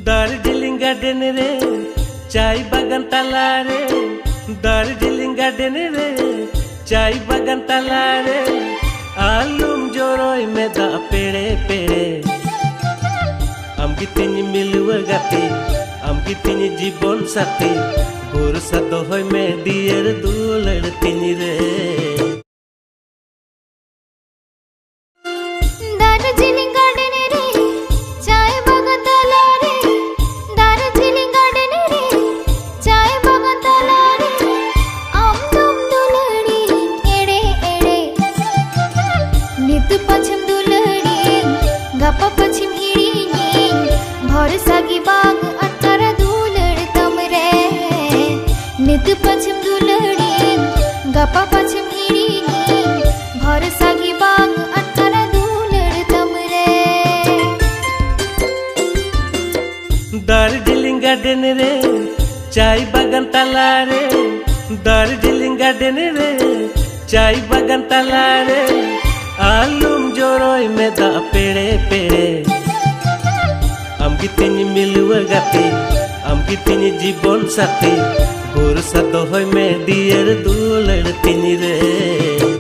Darjeeling garden रे चाय बागान ताला रे दार्जिलिंग गार्डन रे चाय बागान ताला रे आलुम जोरोय में दा पेड़े पेड़े आम गितिनी मिलुआ गाते आम गितिनी जीवन साथी भरोसा दोहय में दियर दुलड़ तिनी रे गप्पा पश्चिम हिड़ी भरोसा की बाग अतर दुलड़ तमरे नित पश्चिम दुलड़ी गप्पा पश्चिम हिड़ी भरोसा की बाग अतर दुलड़ तमरे दार्जिलिंग गार्डन रे चाय बागान ताला रे दार्जिलिंग गार्डन रे चाय बागान ताला रे आलुम जोरोय में दा पेड़े पेड़े आम गितिनी मिलुआ गाते आम गितिनी जीवन साथी भरोसा दोहय में दियर दुलड़ तिनी रे।